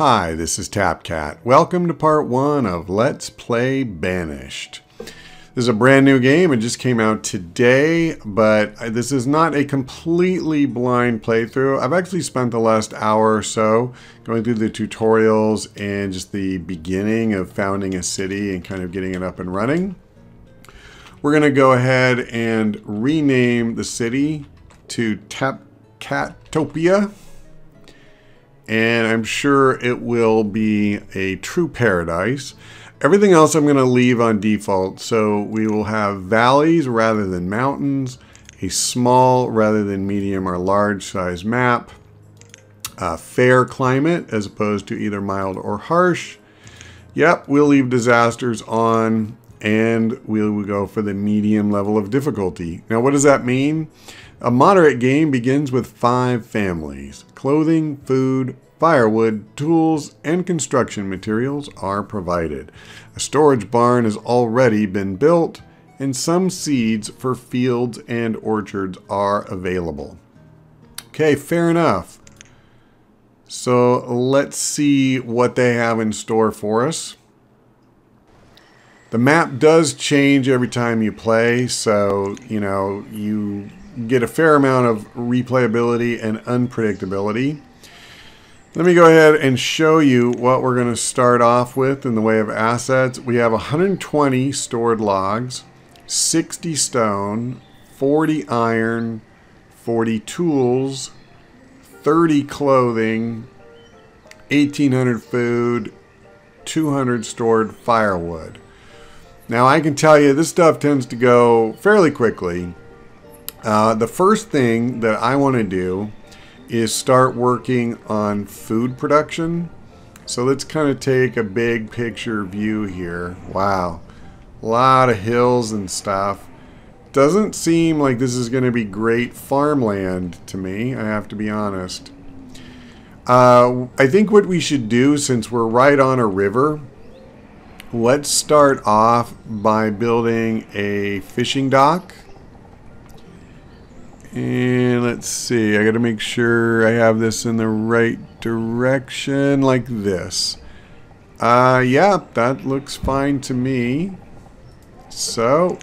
Hi, this is TapCat. Welcome to part 1 of Let's Play Banished. This is a brand new game. It just came out today, but this is not a completely blind playthrough. I've actually spent the last hour or so going through the tutorials and just the beginning of founding a city and kind of getting it up and running. We're going to go ahead and rename the city to TapCatopia. And I'm sure it will be a true paradise. Everything else I'm going to leave on default. So we will have valleys rather than mountains, a small rather than medium or large size map, a fair climate as opposed to either mild or harsh. Yep, we'll leave disasters on, and we'll go for the medium level of difficulty. Now, what does that mean? A moderate game begins with 5 families. Clothing, food, firewood, tools, and construction materials are provided. A storage barn has already been built, and some seeds for fields and orchards are available. Okay, fair enough. So let's see what they have in store for us. The map does change every time you play, so you get a fair amount of replayability and unpredictability. Let me go ahead and show you what we're going to start off with in the way of assets. We have 120 stored logs, 60 stone, 40 iron, 40 tools, 30 clothing, 1,800 food, 200 stored firewood. Now I can tell you this stuff tends to go fairly quickly. The first thing that I want to do is start working on food production. So let's kind of take a big picture view here. Wow, a lot of hills and stuff. Doesn't seem like this is going to be great farmland to me, I have to be honest. I think what we should do, since we're right on a river, let's start off by building a fishing dock. And let's see, I got to make sure I have this in the right direction, like this. Yeah, that looks fine to me. So,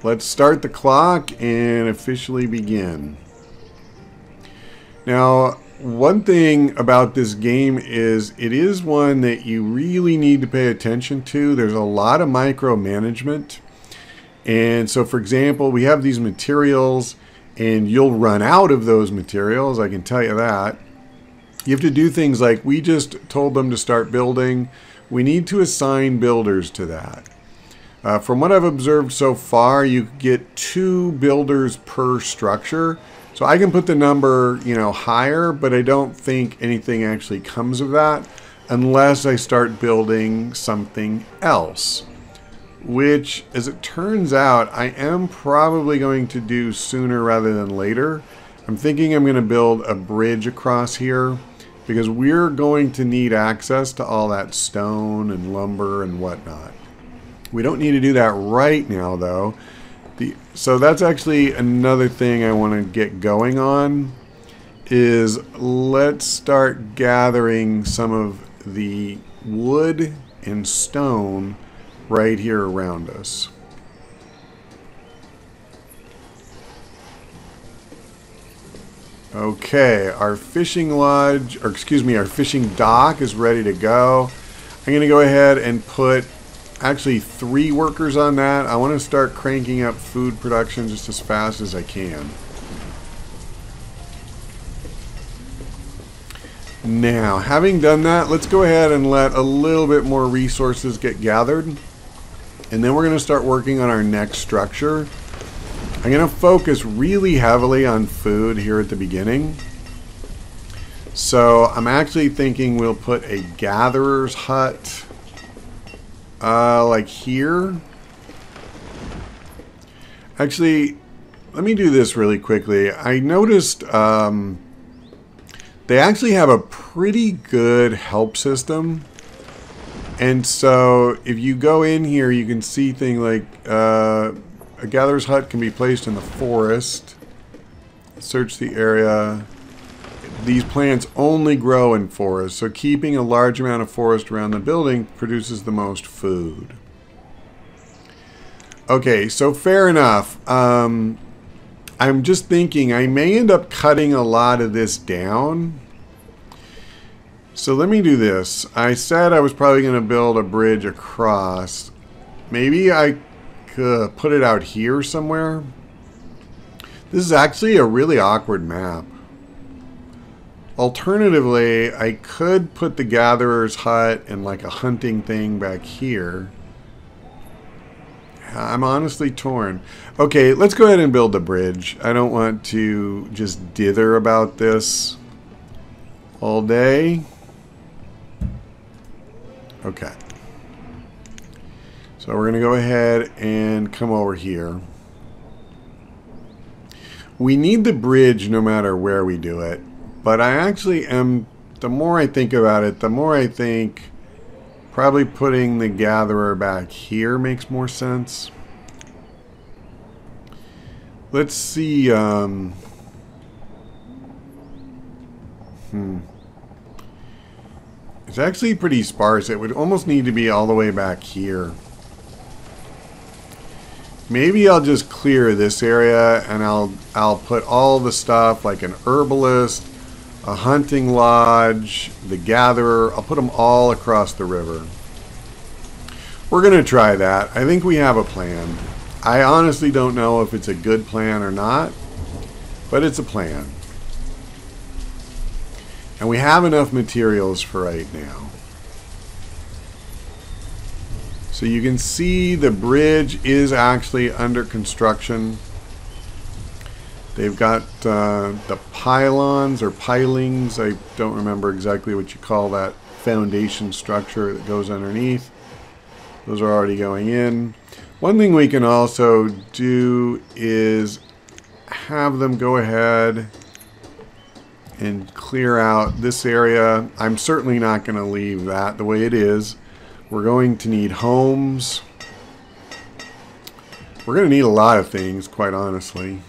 let's start the clock and officially begin. Now, one thing about this game is it is one that you really need to pay attention to. There's a lot of micromanagement. And so, for example, we have these materials, and you'll run out of those materials, I can tell you that. You have to do things like, we just told them to start building. We need to assign builders to that. From what I've observed so far, you get 2 builders per structure. So I can put the number, higher, but I don't think anything actually comes of that unless I start building something else. Which, as it turns out, I am probably going to do sooner rather than later. I'm thinking I'm going to build a bridge across here because we're going to need access to all that stone and lumber and whatnot. We don't need to do that right now, though. So that's actually another thing I want to get going on, is let's start gathering some of the wood and stone right here around us. Okay, our fishing lodge, or excuse me, our fishing dock is ready to go. I'm going to go ahead and put actually 3 workers on that. I want to start cranking up food production just as fast as I can. Now, having done that, let's go ahead and let a little bit more resources get gathered. And then we're going to start working on our next structure. I'm going to focus really heavily on food here at the beginning. So I'm actually thinking we'll put a gatherer's hut like here. Actually, let me do this really quickly. I noticed they actually have a pretty good help system. And so if you go in here, you can see things like a gatherer's hut can be placed in the forest. Search the area. these plants only grow in forests, so keeping a large amount of forest around the building produces the most food. Okay, so fair enough. I'm just thinking I may end up cutting a lot of this down. So let me do this. I said I was probably going to build a bridge across. Maybe I could put it out here somewhere. This is actually a really awkward map. Alternatively, I could put the gatherer's hut and like a hunting thing back here. I'm honestly torn. Okay, let's go ahead and build the bridge. I don't want to just dither about this all day. Okay. So we're going to go ahead and come over here. We need the bridge no matter where we do it. But I actually am, the more I think about it, the more I think probably putting the gatherer back here makes more sense. Let's see. It's actually pretty sparse. It would almost need to be all the way back here. Maybe I'll just clear this area and I'll put all the stuff like an herbalist, a hunting lodge, the gatherer. I'll put them all across the river. We're going to try that. I think we have a plan. I honestly don't know if it's a good plan or not, but it's a plan. And we have enough materials for right now. So you can see the bridge is actually under construction. They've got the pylons or pilings. I don't remember exactly what you call that foundation structure that goes underneath. Those are already going in. One thing we can also do is have them go ahead and clear out this area. I'm certainly not going to leave that the way it is. We're going to need homes. We're going to need a lot of things, quite honestly.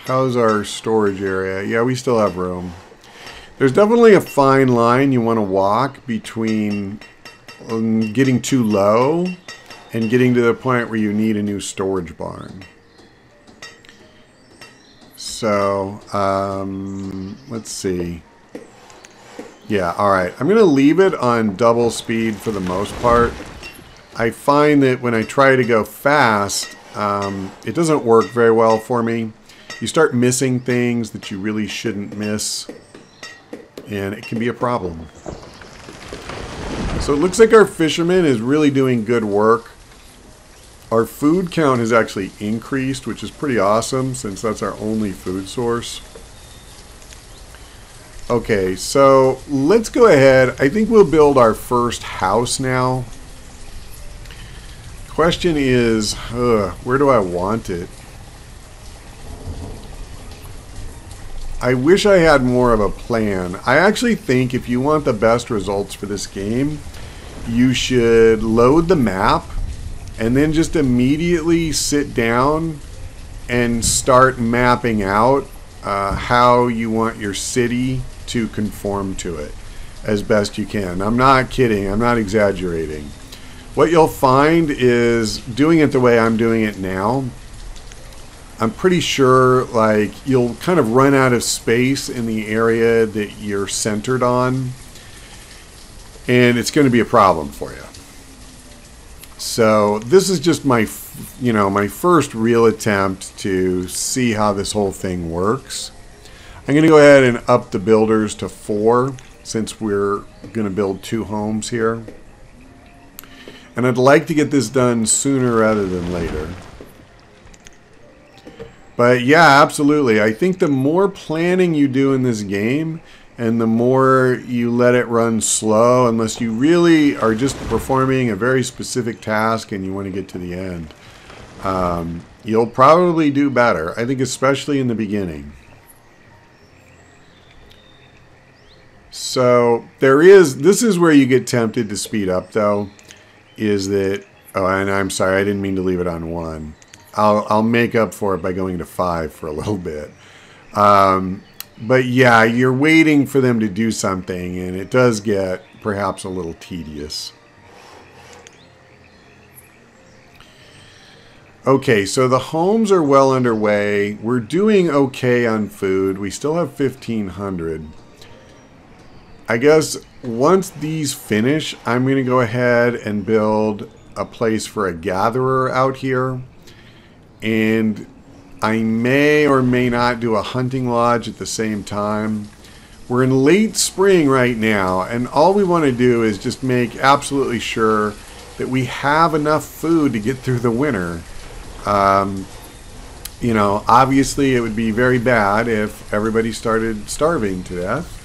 How's our storage area? Yeah, we still have room. There's definitely a fine line you want to walk between getting too low and getting to the point where you need a new storage barn. So, let's see. Yeah, alright. I'm going to leave it on double speed for the most part. I find that when I try to go fast, it doesn't work very well for me. You start missing things that you really shouldn't miss, and it can be a problem. So it looks like our fisherman is really doing good work. Our food count has actually increased, which is pretty awesome since that's our only food source. Okay, so let's go ahead. I think we'll build our first house now. Question is, where do I want it? I wish I had more of a plan. I actually think if you want the best results for this game, you should load the map and then just immediately sit down and start mapping out how you want your city to conform to it as best you can. I'm not kidding. I'm not exaggerating. What you'll find is doing it the way I'm doing it now, I'm pretty sure like you'll kind of run out of space in the area that you're centered on, and it's going to be a problem for you. So this is just my, my first real attempt to see how this whole thing works. I'm going to go ahead and up the builders to 4 since we're going to build 2 homes here. And I'd like to get this done sooner rather than later. But yeah, absolutely. I think the more planning you do in this game and the more you let it run slow, unless you really are just performing a very specific task and you want to get to the end, you'll probably do better. I think especially in the beginning. So this is where you get tempted to speed up though, is that Oh, and I'm sorry, I didn't mean to leave it on 1. I'll make up for it by going to 5 for a little bit. But yeah, you're waiting for them to do something, and it does get perhaps a little tedious. Okay, so the homes are well underway. We're doing okay on food. We still have 1,500. I guess once these finish, I'm going to go ahead and build a place for a gatherer out here. And I may or may not do a hunting lodge at the same time. We're in late spring right now, and all we want to do is just make absolutely sure that we have enough food to get through the winter. You know, obviously it would be very bad if everybody started starving to death.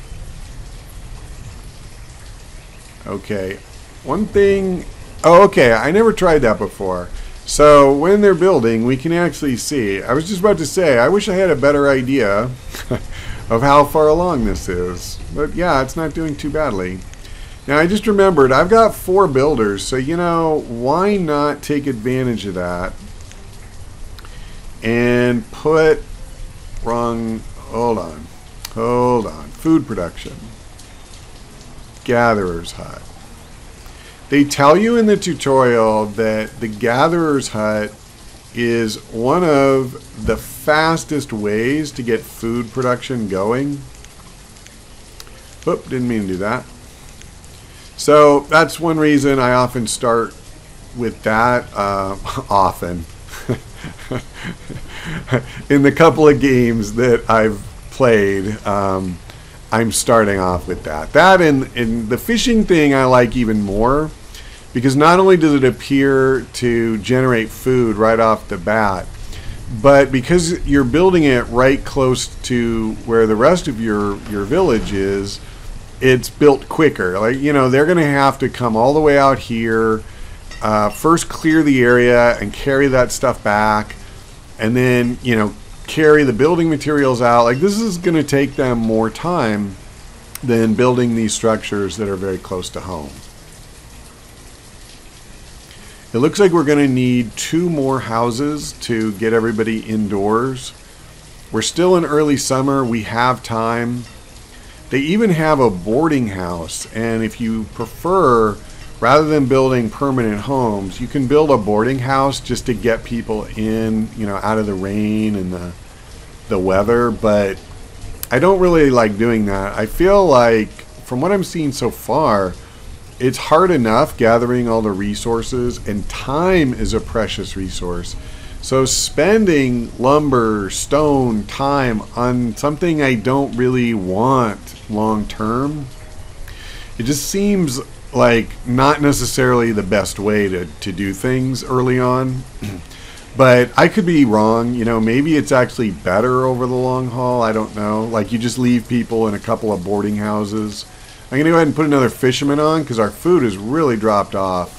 Okay, one thing... Oh, okay, I never tried that before. So when they're building, we can actually see. I was just about to say, I wish I had a better idea of how far along this is. But yeah, it's not doing too badly. Now, I just remembered, I've got 4 builders, so, you know, why not take advantage of that and put... Hold on. Food production. Gatherer's hut. They tell you in the tutorial that the gatherer's hut is one of the fastest ways to get food production going. Oop, didn't mean to do that. So that's one reason I often start with that. Often. In the couple of games that I've played, I'm starting off with that. That and the fishing thing I like even more, because not only does it appear to generate food right off the bat, but because you're building it right close to where the rest of your village is, it's built quicker. Like, you know, they're going to have to come all the way out here, first clear the area and carry that stuff back, and then, you know, carry the building materials out. Like, this is going to take them more time than building these structures that are very close to home. It looks like we're going to need 2 more houses to get everybody indoors. We're still in early summer. We have time. They even have a boarding house, and if you prefer, rather than building permanent homes, you can build a boarding house just to get people in, you know, out of the rain and the weather. But I don't really like doing that. I feel like, from what I'm seeing so far, it's hard enough gathering all the resources, and time is a precious resource. So spending lumber, stone, time on something I don't really want long term, it just seems like not necessarily the best way to do things early on. But I could be wrong. You know, maybe it's actually better over the long haul. I don't know. Like, you just leave people in a couple of boarding houses. I'm going to go ahead and put another fisherman on because our food has really dropped off.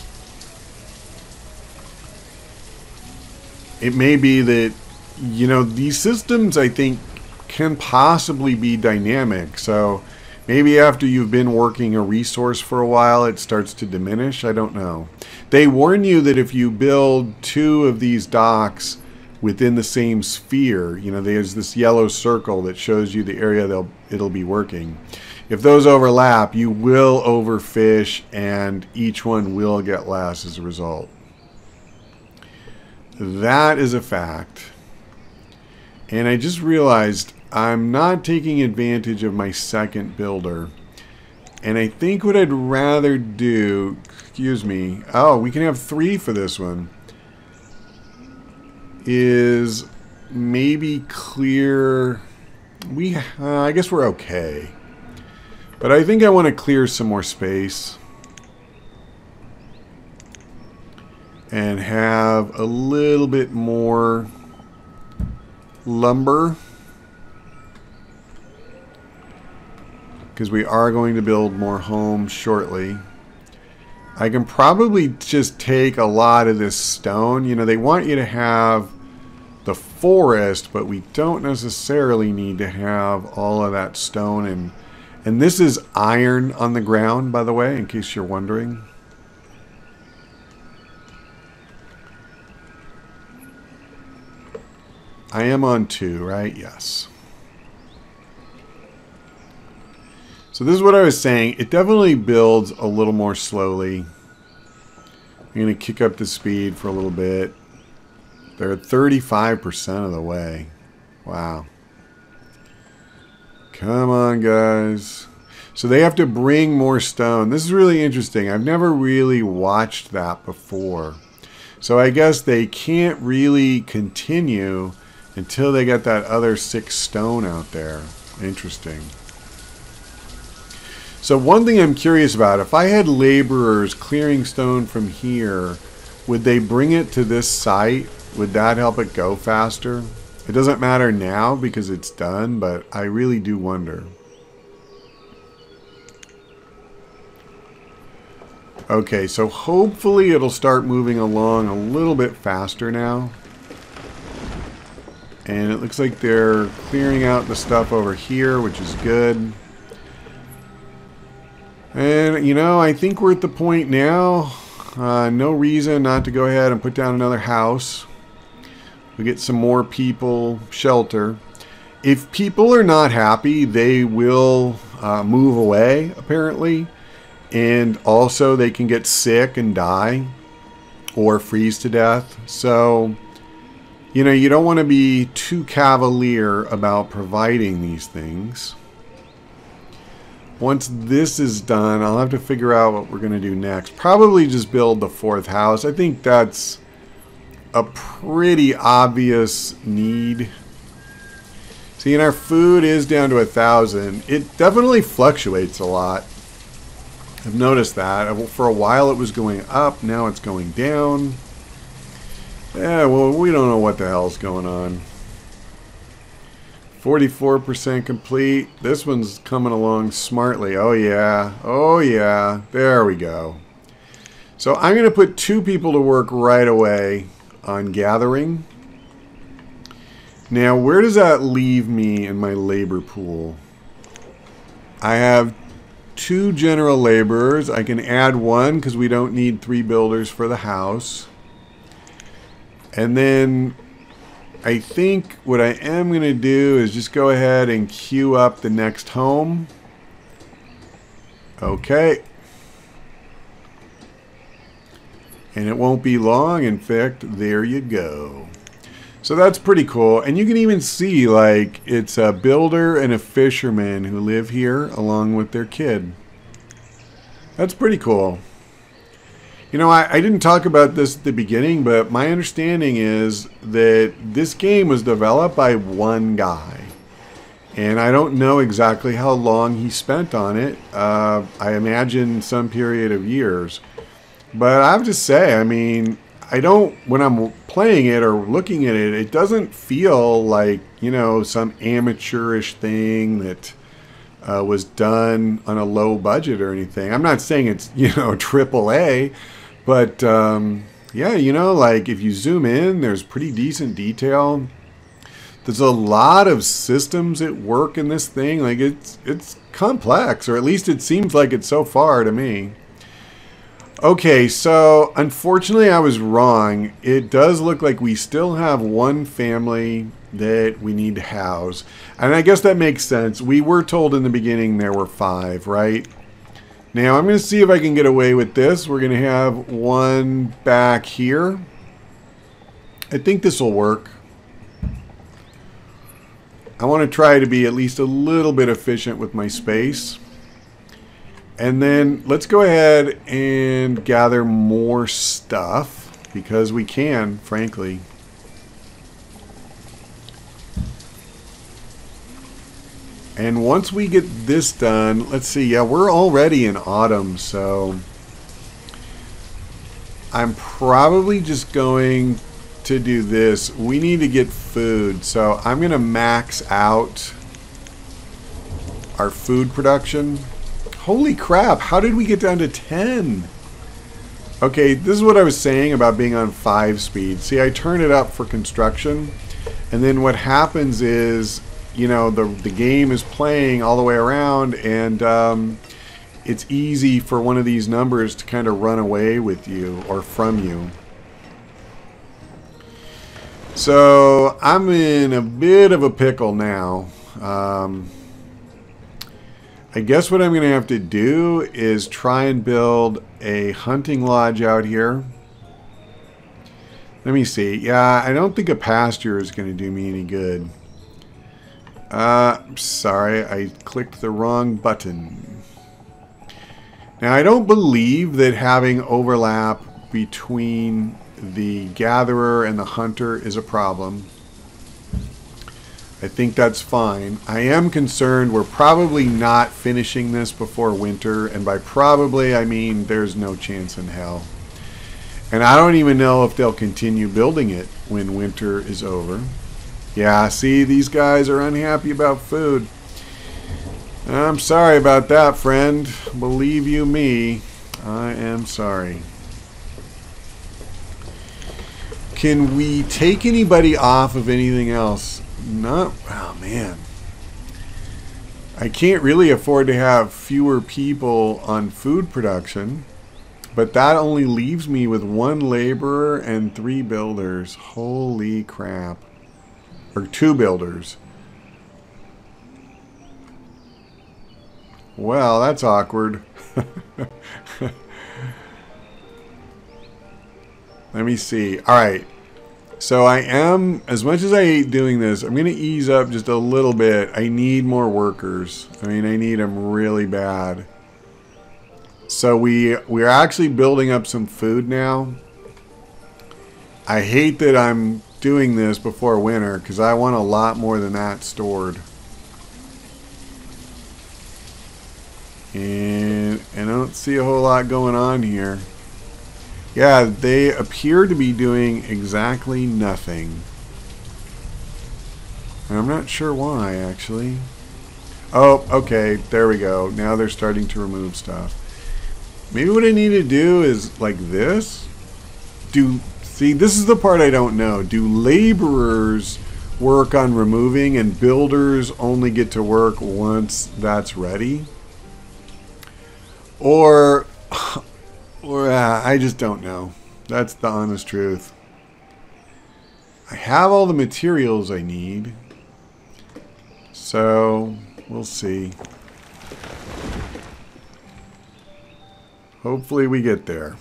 It may be that, you know, these systems, I think, can possibly be dynamic. So maybe after you've been working a resource for a while, it starts to diminish. I don't know. They warn you that if you build 2 of these docks within the same sphere, you know, there's this yellow circle that shows you the area it'll be working. If those overlap, you will overfish, and each one will get less as a result. That is a fact. And I just realized I'm not taking advantage of my second builder. And I think what I'd rather do... Excuse me. Oh, we can have 3 for this one. Is maybe clear... I guess we're okay. But I think I want to clear some more space. And have a little bit more lumber. Because we are going to build more homes shortly. I can probably just take a lot of this stone. You know, they want you to have the forest, but we don't necessarily need to have all of that stone. And this is iron on the ground, by the way, in case you're wondering. I am on 2, right? Yes. So this is what I was saying. It definitely builds a little more slowly. I'm going to kick up the speed for a little bit. They're at 35% of the way. Wow. Come on, guys. So they have to bring more stone. This is really interesting. I've never really watched that before. So I guess they can't really continue until they get that other 6 stone out there. Interesting. So one thing I'm curious about, if I had laborers clearing stone from here, would they bring it to this site? Would that help it go faster? It doesn't matter now because it's done, but I really do wonder. Okay, so hopefully it'll start moving along a little bit faster now. And it looks like they're clearing out the stuff over here, which is good. And, you know, I think we're at the point now. No reason not to go ahead and put down another house. We get some more people shelter. If people are not happy, they will move away, apparently. And also they can get sick and die or freeze to death. So, you know, you don't want to be too cavalier about providing these things. Once this is done, I'll have to figure out what we're going to do next. Probably just build the 4th house. I think that's a pretty obvious need. See, and our food is down to 1,000. It definitely fluctuates a lot. I've noticed that. For a while it was going up, now it's going down. Yeah, well, we don't know what the hell's going on. 44% complete. This one's coming along smartly. Oh yeah. Oh yeah. There we go. So I'm going to put 2 people to work right away on gathering. Now, where does that leave me in my labor pool? I have 2 general laborers. I can add 1 because we don't need 3 builders for the house. And then I think what I am going to do is just go ahead and queue up the next home. Okay. And it won't be long. In fact, there you go. So that's pretty cool. And you can even see, like, it's a builder and a fisherman who live here along with their kid. That's pretty cool. You know, I didn't talk about this at the beginning, but my understanding is that this game was developed by one guy. And I don't know exactly how long he spent on it. I imagine some period of years. But I have to say, I mean, when I'm playing it or looking at it, it doesn't feel like, you know, some amateurish thing that was done on a low budget or anything. I'm not saying it's, you know, AAA, but yeah, you know, like if you zoom in, there's pretty decent detail. There's a lot of systems at work in this thing. Like it's complex, or at least it seems like it so far to me. Okay, so unfortunately I was wrong. It does look like we still have one family that we need to house. And I guess that makes sense. We were told in the beginning there were 5, right? Now I'm going to see if I can get away with this. We're going to have one back here. I think this will work. I want to try to be at least a little bit efficient with my space. And then let's go ahead and gather more stuff because we can, frankly. And once we get this done, let's see, yeah, we're already in autumn, so I'm probably just going to do this. We need to get food, so I'm going to max out our food production. Holy crap, how did we get down to 10? Okay, this is what I was saying about being on 5 speed. See, I turn it up for construction, and then what happens is, you know, the game is playing all the way around, and it's easy for one of these numbers to kind of run away with you or from you. So I'm in a bit of a pickle now. I guess what I'm going to have to do is try and build a hunting lodge out here. Let me see. Yeah, I don't think a pasture is going to do me any good. Sorry, I clicked the wrong button. Now, I don't believe that having overlap between the gatherer and the hunter is a problem. I think that's fine. I am concerned we're probably not finishing this before winter, and by probably I mean there's no chance in hell. And I don't even know if they'll continue building it when winter is over. Yeah, see, these guys are unhappy about food. I'm sorry about that, friend. Believe you me, I am sorry. Can we take anybody off of anything else? No. Oh, man. I can't really afford to have fewer people on food production. But that only leaves me with 1 laborer and 3 builders. Holy crap. Or 2 builders. Well, that's awkward. Let me see. Alright. So I am, as much as I hate doing this, I'm going to ease up just a little bit. I need more workers. I mean, I need them really bad. So we're actually building up some food now. I hate that I'm doing this before winter because I want a lot more than that stored. And I don't see a whole lot going on here. Yeah, they appear to be doing exactly nothing. And I'm not sure why, actually. Oh, okay, there we go. Now they're starting to remove stuff. Maybe what I need to do is like this. See, this is the part I don't know. Do laborers work on removing and builders only get to work once that's ready? Or I just don't know. That's the honest truth. I have all the materials I need. So, we'll see. Hopefully we get there.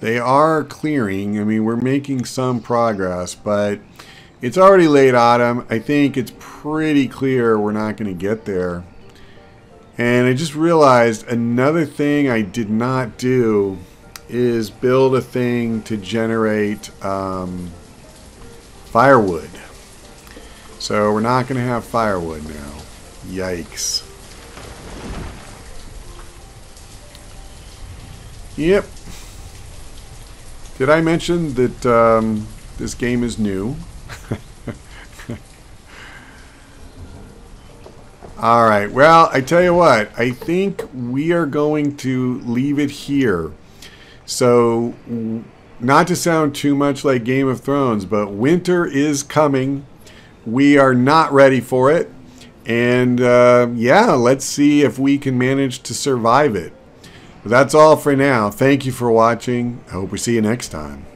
They are clearing. I mean, we're making some progress, but it's already late autumn. I think it's pretty clear we're not going to get there. And I just realized another thing I did not do is build a thing to generate firewood. So we're not going to have firewood now. Yikes. Yep. Did I mention that this game is new? Alright, well, I tell you what, I think we are going to leave it here. So, not to sound too much like Game of Thrones, but winter is coming. We are not ready for it. And, yeah, let's see if we can manage to survive it. But that's all for now. Thank you for watching. I hope we see you next time.